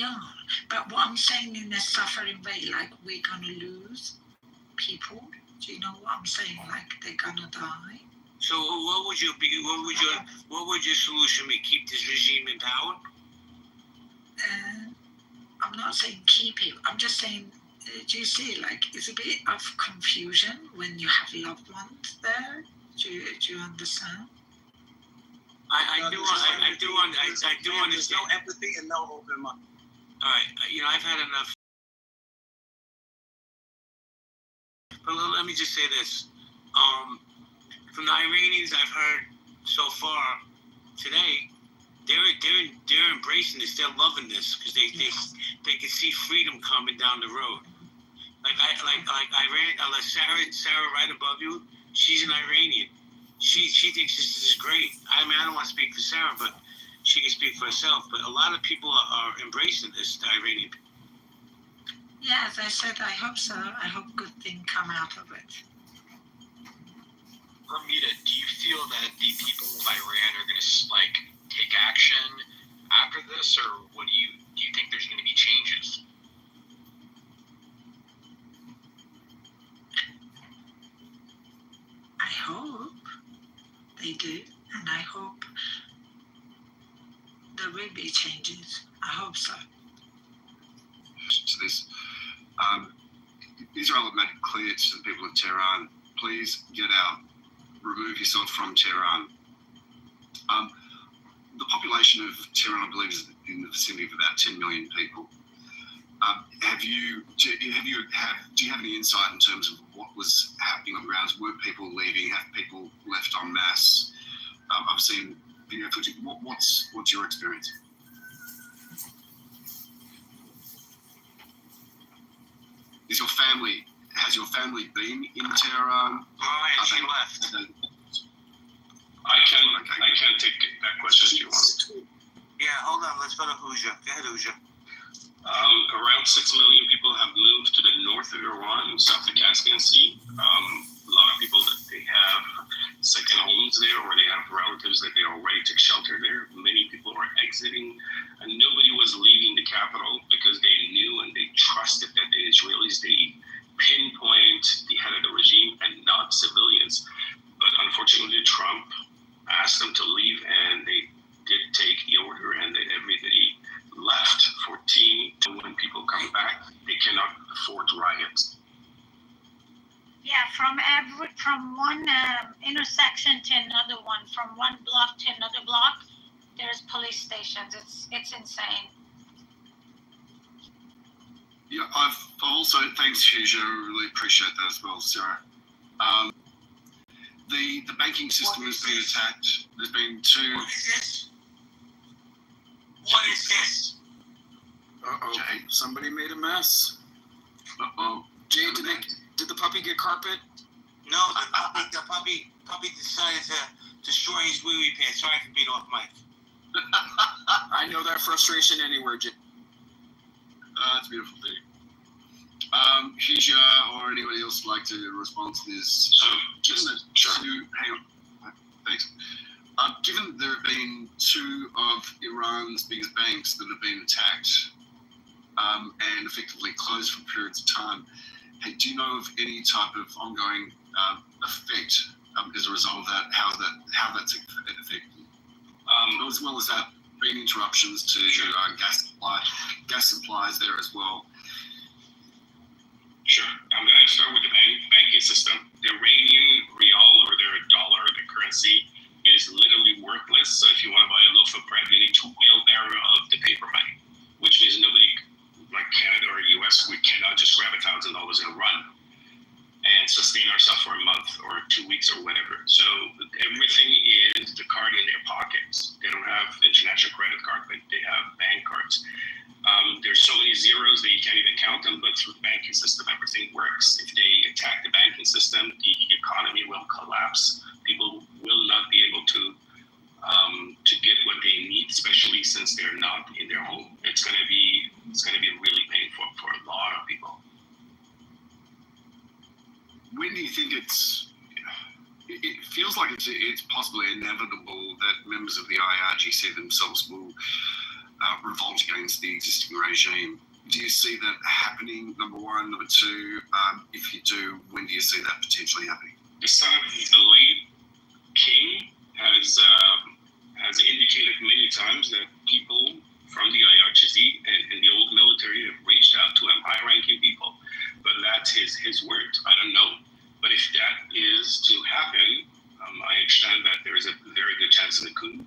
don't. But what I'm saying in a suffering way, like we're gonna lose people. Do you know what I'm saying? Like they're gonna die. So what would your solution be? Keep this regime in power? I'm not saying keep it. I'm just saying, do you see, like, it's a bit of confusion when you have loved ones there. Do you understand? I do understand. There's no empathy and no open mind. All right, I've had enough. But let me just say this. From the Iranians I've heard so far today, they're embracing this. They're loving this because they can see freedom coming down the road. Like Iran, Sarah right above you. She's an Iranian. She thinks this is great. I mean, I don't want to speak for Sarah, but she can speak for herself. But a lot of people are embracing this, the Iranian people. Yeah, as I said, I hope so. I hope good things come out of it. Ramita, do you feel that the people of Iran are going to take action after this, or what do you think there's going to be changes? I hope they do, and I hope there will be changes. I hope so. To this, Israel have made it clear to the people of Tehran, please get out, remove yourself from Tehran. The population of Tehran, I believe, is in the vicinity of about 10 million people. Do you have any insight in terms of what was happening on the grounds? Were people leaving? Have people left en masse? I've seen video footage. What's your experience? Has your family been in Tehran? Oh, and she left. I can take that question if you want. Yeah, hold on. Let's go to Huja. Go ahead, Huja. Around 6 million people have moved to the north of Iran, south of Caspian Sea. A lot of people that they have second homes there, or they have relatives that they already took shelter there. Many people are exiting, and nobody was leaving the capital because they knew and they trusted that the Israelis, they pinpoint the head of the regime and not civilians. But unfortunately, Trump asked them to leave, and they did take the order, and that everybody left. 14, when people come back, they cannot afford riots. Yeah, from one intersection to another one, from one block to another block, there's police stations. It's insane. Yeah, I've also, thanks, Huja, I really appreciate that as well, Sarah. The banking system has been attacked. There's been two. What is this? What is this? Uh-oh. Jay. Somebody made a mess. Uh-oh. Jay, did the puppy get carpet? No, the puppy decided to destroy his wee-wee pants. Sorry for being off mic. I know that frustration anywhere, Jay. It's a beautiful thing. Huja or anybody else would like to respond to this? Hang on. Thanks. Given there have been two of Iran's biggest banks that have been attacked and effectively closed for periods of time, do you know of any type of ongoing effect as a result of that? How that's affected? As well as that, been interruptions to gas supplies there as well. Sure. I'm going to start with the banking system. The Iranian rial, or their dollar, the currency, is literally worthless. So if you want to buy a loaf of bread, you need 2 wheelbarrows of the paper money, which means nobody, like Canada or US, we cannot just grab $1,000 and run and sustain ourselves for a month or 2 weeks or whatever. So everything is the card in their pockets. They don't have international credit card, but they have bank cards. There's so many zeros that you can't even count them, but through the banking system, everything works. If they attack the banking system, the economy will collapse. People will not be able to get what they need, especially since they're not in their home. It's going to be really painful for a lot of people. When do you think it feels like it's possibly inevitable that members of the IRGC themselves will revolt against against the existing regime. Do you see that happening, number one? Number two, if you do, when do you see that potentially happening? The son of the late king has indicated many times that people from the IRGC and the old military have reached out to him, high-ranking people, but that's his word. I don't know. But if that is to happen, I understand that there is a very good chance of a coup.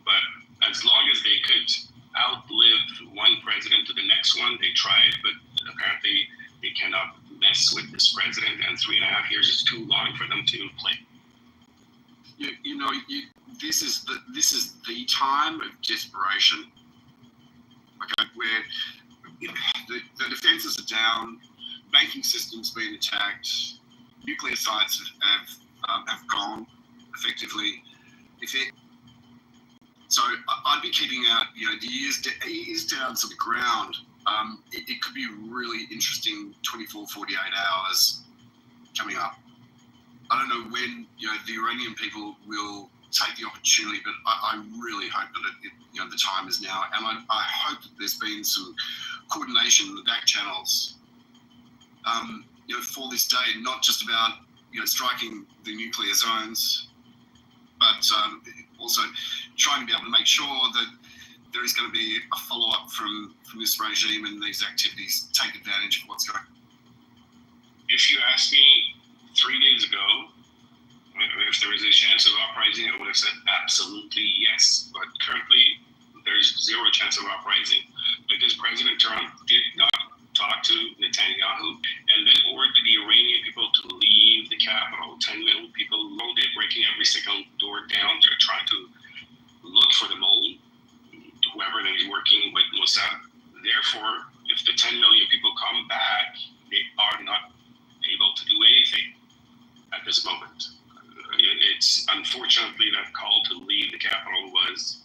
But as long as they could outlive one president to the next one, they tried, but apparently they cannot mess with this president, and 3.5 years is too long for them to play. This is the time of desperation. Okay, where the defences are down, banking system's been attacked, nuclear sites have gone effectively. So I'd be keeping out, the ears down to the ground. It could be really interesting 24, 48 hours coming up. I don't know when, the Iranian people will take the opportunity, but I really hope that the time is now. And I hope that there's been some coordination in the back channels, for this day, not just about, striking the nuclear zones, but also trying to be able to make sure that there is going to be a follow-up from this regime and these activities take advantage of what's going on. If you asked me 3 days ago if there was a chance of uprising, I would have said absolutely yes. But currently, there's zero chance of uprising because President Trump did not talk to Netanyahu and then ordered the Iranian people to leave the capital. 10 million people loaded, breaking every single door down. They're trying to look for the mole, whoever that is working with Mossad. Therefore, if the 10 million people come back, they are not able to do anything at this moment. It's unfortunately that call to leave the capital was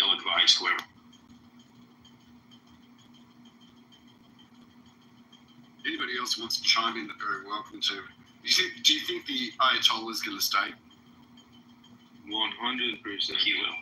ill-advised, whoever. Anybody else who wants to chime in, they're very welcome to. Do you think the Ayatollah is going to stay? 100%. He will.